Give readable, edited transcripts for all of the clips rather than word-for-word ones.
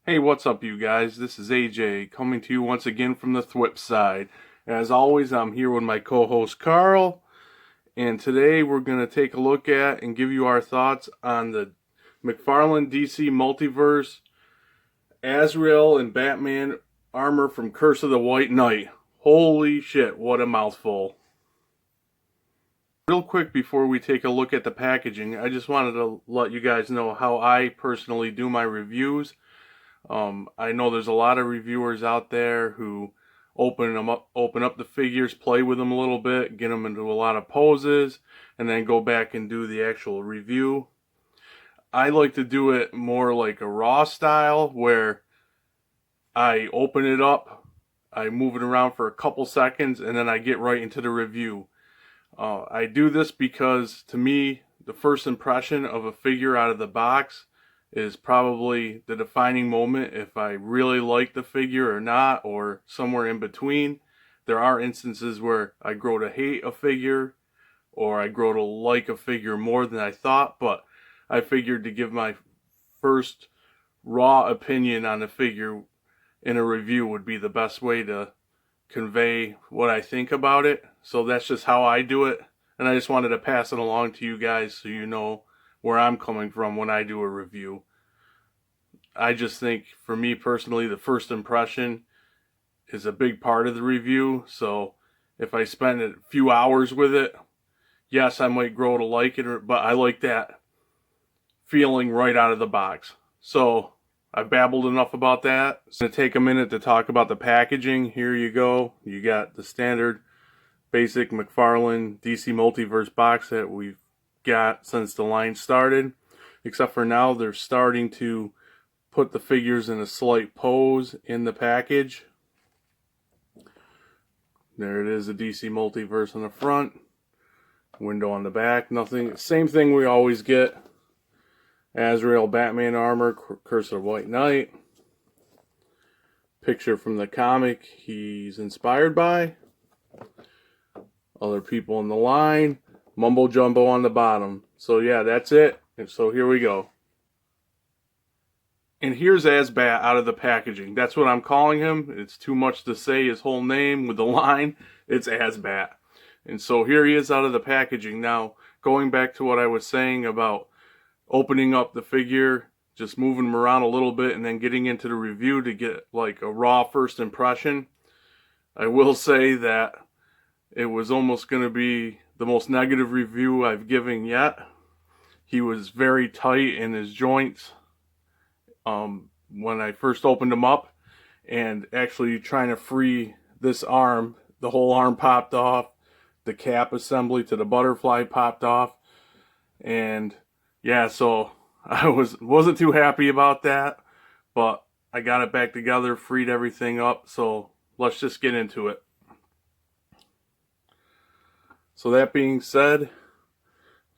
Hey, what's up, you guys? This is AJ coming to you once again from the Thwip side. As always, I'm here with my co-host Carl, and today we're going to take a look at and give you our thoughts on the McFarlane DC Multiverse Azrael and Batman armor from Curse of the White Knight. Holy shit, what a mouthful. Real quick before we take a look at the packaging, I just wanted to let you guys know how I personally do my reviews. I know there's a lot of reviewers out there who open up the figures, play with them a little bit, get them into a lot of poses, and then go back and do the actual review. I like to do it more like a raw style, where I open it up, I move it around for a couple seconds, and then I get right into the review. I do this because, to me, the first impression of a figure out of the box is probably the defining moment if I really like the figure or not, or somewhere in between. There are instances where I grow to hate a figure, or I grow to like a figure more than I thought, but I figured to give my first raw opinion on the figure in a review would be the best way to convey what I think about it. So that's just how I do it, and I just wanted to pass it along to you guys so you know where I'm coming from when I do a review. I just think, for me personally, the first impression is a big part of the review. So if I spend a few hours with it, yes, I might grow to like it, but I like that feeling right out of the box. So I've babbled enough about that. It's going to take a minute to talk about the packaging. Here you go. You got the standard basic McFarlane DC Multiverse box that we've got since the line started. Except for now, they're starting to put the figures in a slight pose in the package. There it is, the DC Multiverse on the front. Window on the back. Nothing. Same thing we always get. Azrael Batman armor, Curse of the White Knight. Picture from the comic he's inspired by. Other people in the line. Mumbo jumbo on the bottom. So yeah, that's it. And so here we go. And here's Azbat out of the packaging. That's what I'm calling him. It's too much to say his whole name with the line. It's Azbat. And so here he is out of the packaging. Now, going back to what I was saying about opening up the figure, just moving him around a little bit, and then getting into the review to get like a raw first impression, I will say that it was almost going to be the most negative review I've given yet. He was very tight in his joints when I first opened him up, and actually trying to free this arm, the whole arm popped off, the cap assembly to the butterfly popped off, and yeah, so I wasn't too happy about that, but I got it back together, freed everything up, so let's just get into it. So that being said,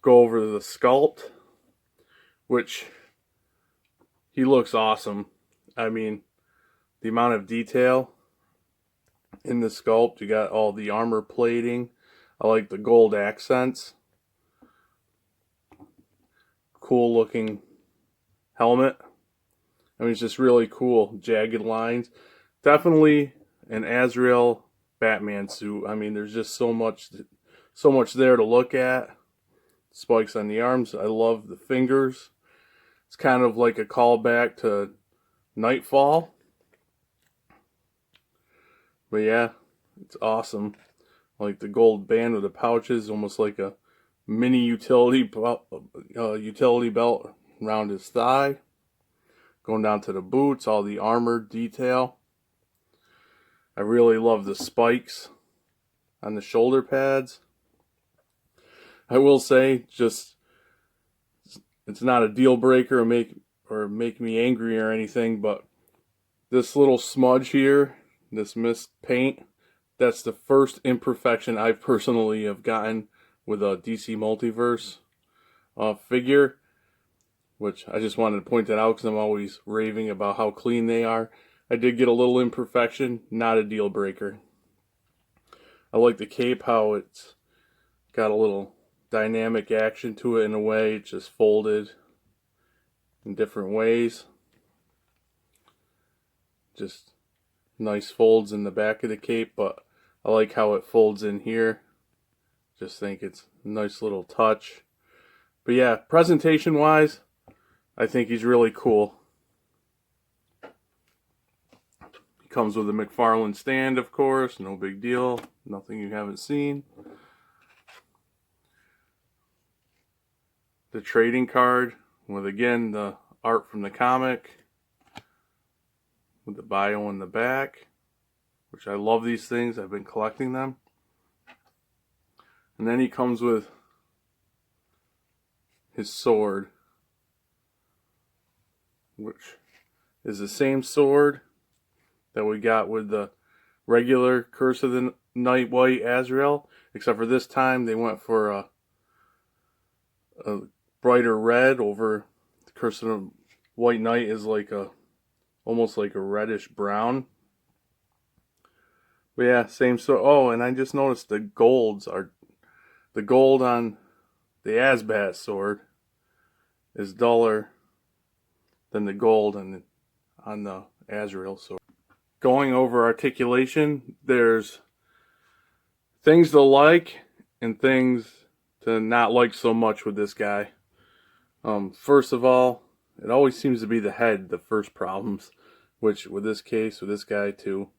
go over the sculpt, which he looks awesome. I mean, the amount of detail in the sculpt. You got all the armor plating. I like the gold accents. Cool looking helmet. I mean, it's just really cool. Jagged lines. Definitely an Azrael Batman suit. I mean, there's just so much there to look at. Spikes on the arms. I love the fingers. It's kind of like a callback to Nightfall. But yeah, it's awesome. Like the gold band with the pouches, almost like a mini utility belt around his thigh. Going down to the boots, all the armored detail. I really love the spikes on the shoulder pads. I will say, just, it's not a deal breaker or make me angry or anything, but this little smudge here, this mist paint, that's the first imperfection I personally have gotten with a DC Multiverse figure, which I just wanted to point that out because I'm always raving about how clean they are. I did get a little imperfection, not a deal breaker. I like the cape, how it's got a little dynamic action to it in a way. It's just folded in different ways. Just nice folds in the back of the cape, but I like how it folds in here. Just think it's a nice little touch. But yeah, presentation wise, I think he's really cool. He comes with a McFarlane stand, of course, no big deal, nothing you haven't seen. The trading card with, again, the art from the comic with the bio in the back, which I love these things. I've been collecting them. And then he comes with his sword, which is the same sword that we got with the regular Curse of the Night White Azrael, except for this time they went for a brighter red over the Curse of the White Knight is like almost like a reddish brown. But yeah, same sword. Oh, and I just noticed the gold on the Azbat sword is duller than the gold on the Azrael sword. Going over articulation, there's things to like and things to not like so much with this guy. First of all, it always seems to be the head, the first problems, which with this case, with this guy too,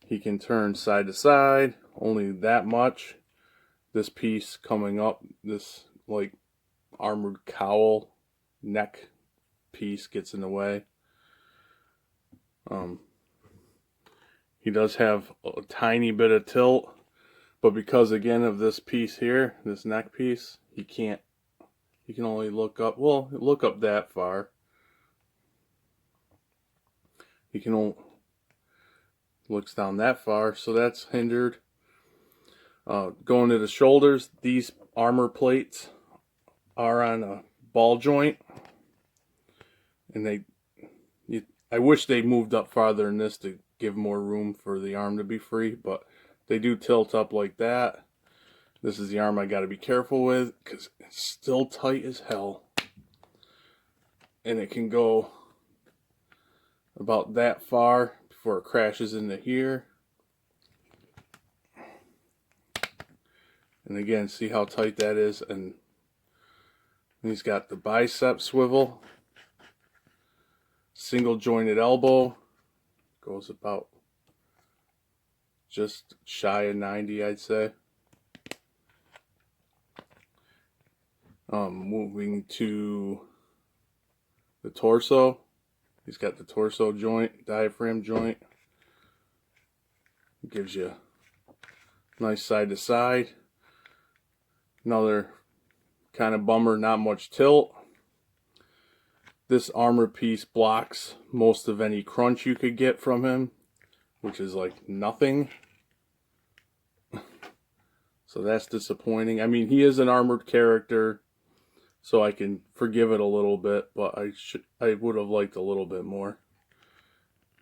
he can turn side to side, only that much. This piece coming up, this like armored cowl neck piece gets in the way. He does have a tiny bit of tilt, but because again of this piece here, this neck piece, he can only look up, well, look up that far. He can only looks down that far, so that's hindered. Going to the shoulders, these armor plates are on a ball joint, and I wish they moved up farther in this to give more room for the arm to be free, but they do tilt up like that. This is the arm I got to be careful with because it's still tight as hell, and it can go about that far before it crashes into here. And again, see how tight that is. And he's got the bicep swivel, single jointed elbow, goes about just shy of 90, I'd say. Moving to the torso, he's got the torso joint, diaphragm joint. Gives you nice side to side. Another kind of bummer, not much tilt. This armor piece blocks most of any crunch you could get from him, which is like nothing. So that's disappointing. I mean, he is an armored character, so I can forgive it a little bit, but I would have liked a little bit more.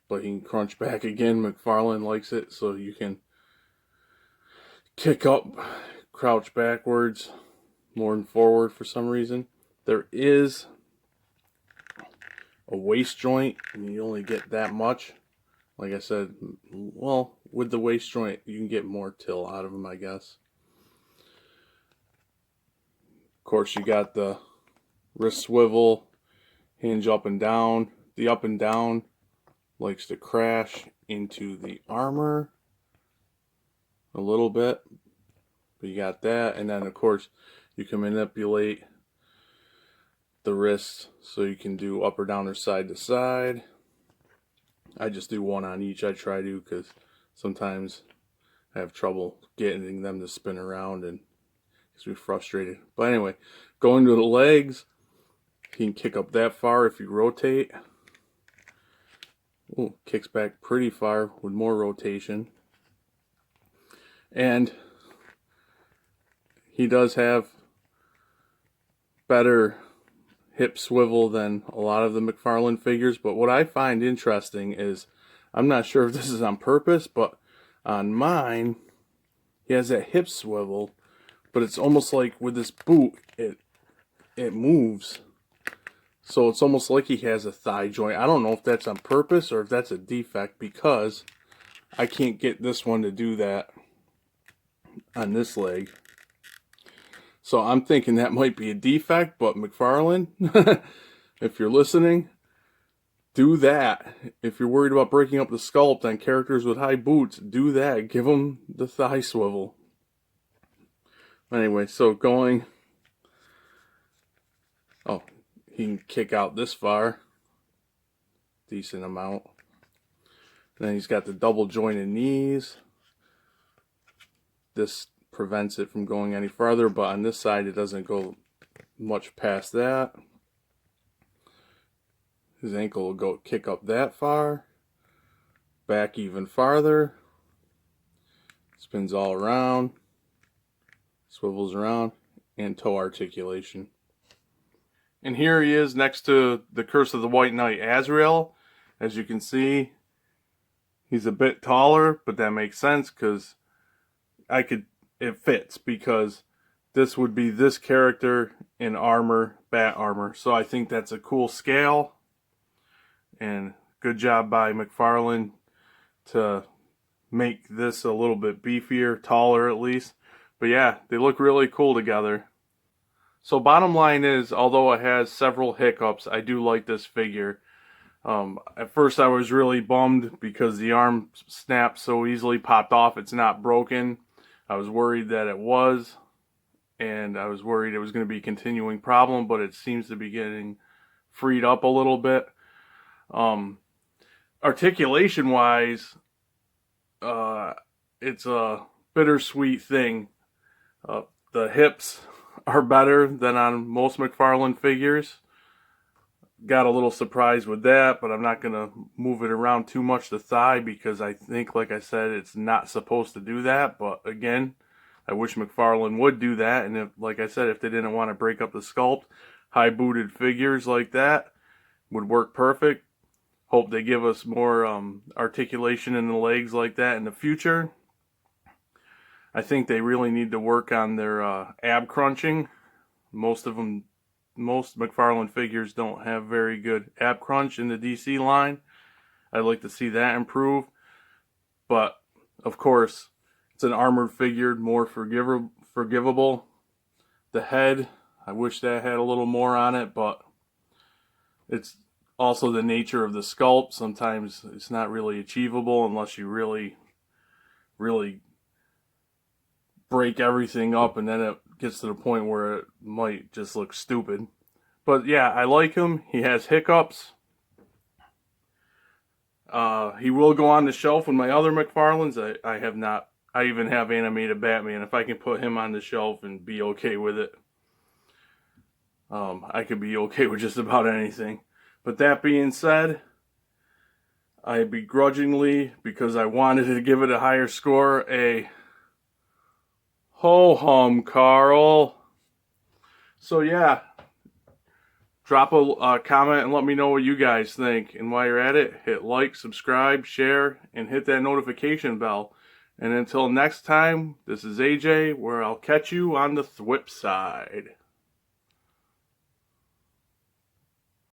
But he can crunch back again. McFarlane likes it, so you can kick up, crouch backwards, more than forward for some reason. There is a waist joint, and you only get that much. Like I said, well, with the waist joint, you can get more tilt out of them, I guess. Of course, you got the wrist swivel, hinge up and down. The up and down likes to crash into the armor a little bit, but you got that. And then of course you can manipulate the wrists so you can do up or down or side to side. I just do one on each. I try to, because sometimes I have trouble getting them to spin around and gets me frustrated. But anyway, going to the legs, you can kick up that far if you rotate. Ooh, kicks back pretty far with more rotation. And he does have better hip swivel than a lot of the McFarlane figures. But what I find interesting is, I'm not sure if this is on purpose, but on mine, he has that hip swivel, but it's almost like with this boot, it moves. So it's almost like he has a thigh joint. I don't know if that's on purpose or if that's a defect, because I can't get this one to do that on this leg. So I'm thinking that might be a defect, but McFarlane, if you're listening, do that. If you're worried about breaking up the sculpt on characters with high boots, do that. Give them the thigh swivel. Anyway, so going... Oh, he can kick out this far. Decent amount. Then he's got the double jointed knees. This prevents it from going any farther, but on this side it doesn't go much past that. His ankle will go kick up that far. Back even farther. Spins all around. Swivels around. And toe articulation. And here he is next to the Curse of the White Knight, Azrael. As you can see, he's a bit taller, but that makes sense because it fits, because this would be this character in armor, bat armor. So I think that's a cool scale. And good job by McFarlane to make this a little bit beefier, taller at least. But yeah, they look really cool together. So bottom line is, although it has several hiccups, I do like this figure. At first I was really bummed because the arm snapped so easily, popped off. It's not broken. I was worried that it was, and I was worried it was going to be a continuing problem, but it seems to be getting freed up a little bit. Articulation wise, it's a bittersweet thing. The hips are better than on most McFarlane figures. Got a little surprised with that, but I'm not going to move it around too much, the thigh, because I think, like I said, it's not supposed to do that. But again, I wish McFarlane would do that. And if, like I said, if they didn't want to break up the sculpt, high booted figures like that would work perfect. Hope they give us more articulation in the legs like that in the future. I think they really need to work on their ab crunching. Most McFarlane figures don't have very good ab crunch in the DC line. I'd like to see that improve. But, of course, it's an armored figure, more forgivable. The head, I wish that had a little more on it, but it's also the nature of the sculpt. Sometimes it's not really achievable unless you really break everything up, and then it gets to the point where it might just look stupid. But yeah, I like him. He has hiccups. He will go on the shelf with my other McFarlanes. I even have animated Batman. If I can put him on the shelf and be okay with it, I could be okay with just about anything. But that being said, I begrudgingly, because I wanted to give it a higher score, a ho-hum, Carl. So yeah, drop a comment and let me know what you guys think. And while you're at it, hit like, subscribe, share, and hit that notification bell. And until next time, this is AJ, where I'll catch you on the thwip side.